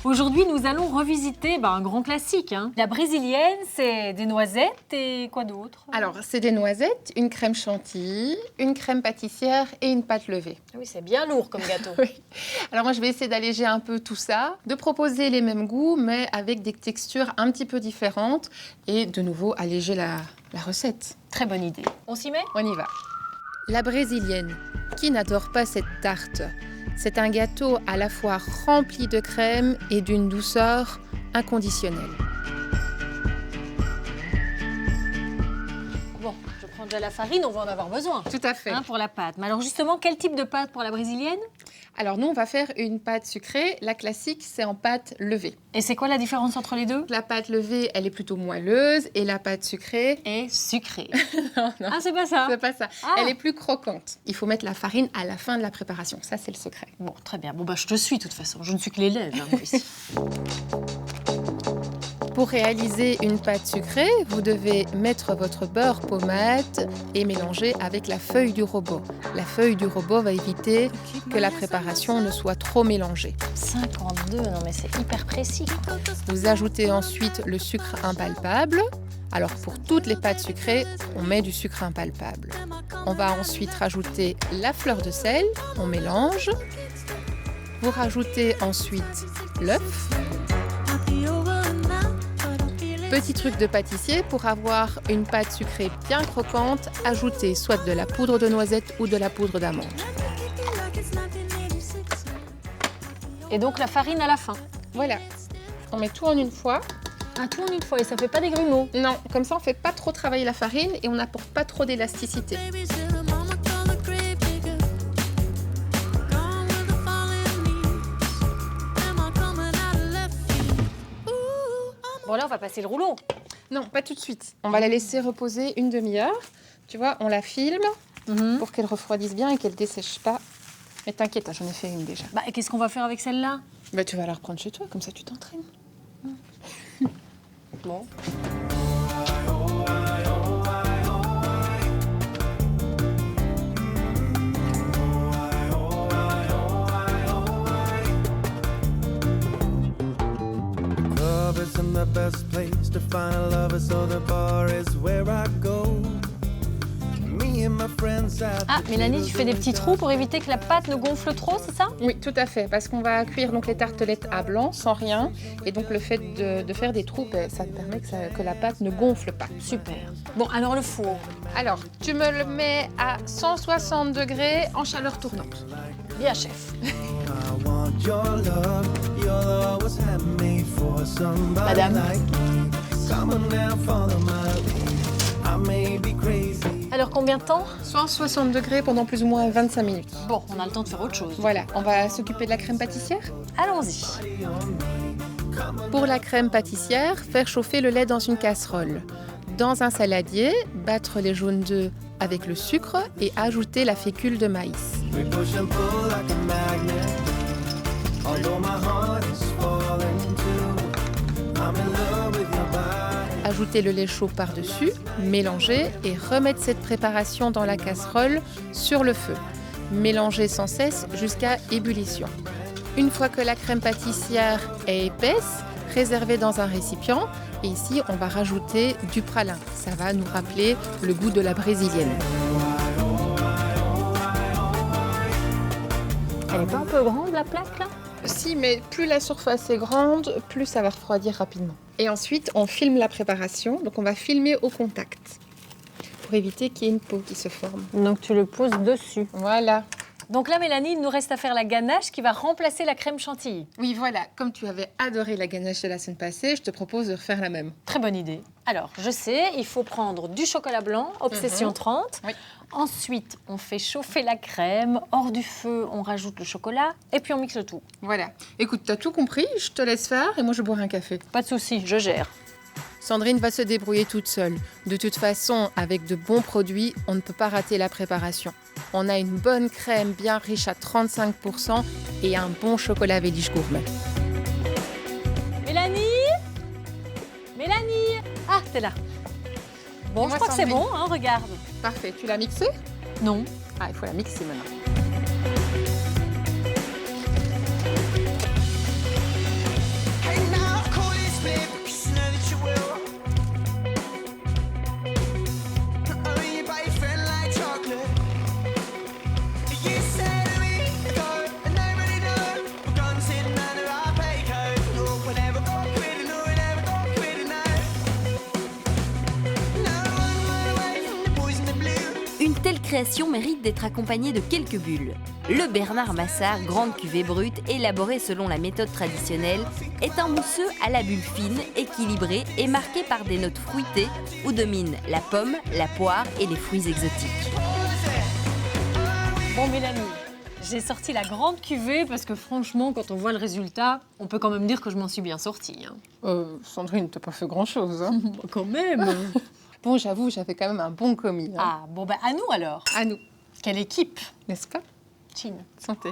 Aujourd'hui, nous allons revisiter un grand classique. La brésilienne, c'est des noisettes et quoi d'autre? Alors, c'est des noisettes, une crème chantilly, une crème pâtissière et une pâte levée. Oui, c'est bien lourd comme gâteau. Oui. Alors moi, je vais essayer d'alléger un peu tout ça, de proposer les mêmes goûts, mais avec des textures un petit peu différentes et de nouveau alléger la recette. Très bonne idée. On s'y met? On y va. La brésilienne. Qui n'adore pas cette tarte? C'est un gâteau à la fois rempli de crème et d'une douceur inconditionnelle. Bon, je prends déjà la farine, on va en avoir besoin. Tout à fait. Pour la pâte. Mais alors justement, quel type de pâte pour la brésilienne? Alors nous, on va faire une pâte sucrée. La classique, c'est en pâte levée. Et c'est quoi la différence entre les deux? La pâte levée, elle est plutôt moelleuse et la pâte sucrée est sucrée. non, non. Ah, c'est pas ça? C'est pas ça. Ah. Elle est plus croquante. Il faut mettre la farine à la fin de la préparation. Ça, c'est le secret. Bon, très bien. Bon, je te suis de toute façon. Je ne suis que l'élève, moi, ici. Pour réaliser une pâte sucrée, vous devez mettre votre beurre pommade et mélanger avec la feuille du robot. La feuille du robot va éviter que la préparation ne soit trop mélangée. 52, non mais c'est hyper précis. Vous ajoutez ensuite le sucre impalpable. Alors pour toutes les pâtes sucrées, on met du sucre impalpable. On va ensuite rajouter la fleur de sel, on mélange. Vous rajoutez ensuite l'œuf. Petit truc de pâtissier, pour avoir une pâte sucrée bien croquante, ajoutez soit de la poudre de noisette ou de la poudre d'amande. Et donc la farine à la fin. Voilà, on met tout en une fois. Ah, tout en une fois et ça fait pas des grumeaux? Non, comme ça on fait pas trop travailler la farine et on n'apporte pas trop d'élasticité. Bon là, on va passer le rouleau. Non, pas tout de suite. On va la laisser reposer une demi-heure. Tu vois, on la filme pour qu'elle refroidisse bien et qu'elle dessèche pas. Mais t'inquiète, j'en ai fait une déjà. Et qu'est-ce qu'on va faire avec celle-là? Tu vas la reprendre chez toi, comme ça tu t'entraînes. Bon. Isn't the best place to find a lover, so the bar is where I go. Me and my friends have Ah, Mélanie, tu fais des petits trous pour éviter que la pâte ne gonfle trop, c'est ça? Oui, tout à fait, parce qu'on va cuire donc les tartelettes à blanc, sans rien. Et donc le fait de faire des trous, ça permet que la pâte ne gonfle pas. Super. Bon, alors le four. Alors, tu me le mets à 160 degrés en chaleur tournante. Bien, chef. I want your love. You'll always have me for somebody Madame. like me. Come on now, follow my lead. I may be crazy. Alors, combien de temps? 160 degrés pendant plus ou moins 25 minutes. Bon, on a le temps de faire autre chose. Voilà, on va s'occuper de la crème pâtissière. Allons-y. Pour la crème pâtissière, faire chauffer le lait dans une casserole. Dans un saladier, battre les jaunes d'œufs avec le sucre et ajouter la fécule de maïs. We push and pull like a magnet. Although my heart is falling too. I'm in love with your body. Ajouter le lait chaud par-dessus, mélanger et remettre cette préparation dans la casserole sur le feu. Mélanger sans cesse jusqu'à ébullition. Une fois que la crème pâtissière est épaisse, réservez dans un récipient. Et ici, on va rajouter du pralin. Ça va nous rappeler le goût de la brésilienne. Elle est pas un peu grande, la plaque, là? Si, mais plus la surface est grande, plus ça va refroidir rapidement. Et ensuite, on filme la préparation. Donc, on va filmer au contact pour éviter qu'il y ait une peau qui se forme. Donc, tu le poses dessus. Voilà. Donc là, Mélanie, il nous reste à faire la ganache qui va remplacer la crème chantilly. Oui, voilà. Comme tu avais adoré la ganache de la semaine passée, je te propose de refaire la même. Très bonne idée. Alors, je sais, il faut prendre du chocolat blanc, Obsession 30. Oui. Ensuite, on fait chauffer la crème. Hors du feu, on rajoute le chocolat. Et puis, on mixe le tout. Voilà. Écoute, t'as tout compris, je te laisse faire et moi je boirai un café. Pas de souci, je gère. Sandrine va se débrouiller toute seule. De toute façon, avec de bons produits, on ne peut pas rater la préparation. On a une bonne crème bien riche à 35% et un bon chocolat Vélige gourmet. Mélanie? Mélanie? Ah, t'es là. Bon, je Dis-moi, crois que c'est Sandrine. bon, hein, regarde. Parfait, tu l'as mixée? Non. Ah, il faut la mixer maintenant. création mérite d'être accompagnée de quelques bulles. Le Bernard Massard, grande cuvée brute, élaborée selon la méthode traditionnelle, est un mousseux à la bulle fine, équilibré et marqué par des notes fruitées où dominent la pomme, la poire et les fruits exotiques. Bon, Mélanie, j'ai sorti la grande cuvée parce que franchement, quand on voit le résultat, on peut quand même dire que je m'en suis bien sortie. Hein. Sandrine, t'as pas fait grand-chose. Hein. Quand même. Bon, j'avoue, j'avais quand même un bon commis. Hein. Ah, bon, ben à nous alors. À nous, Quelle équipe. n'est-ce pas? Chine. Santé.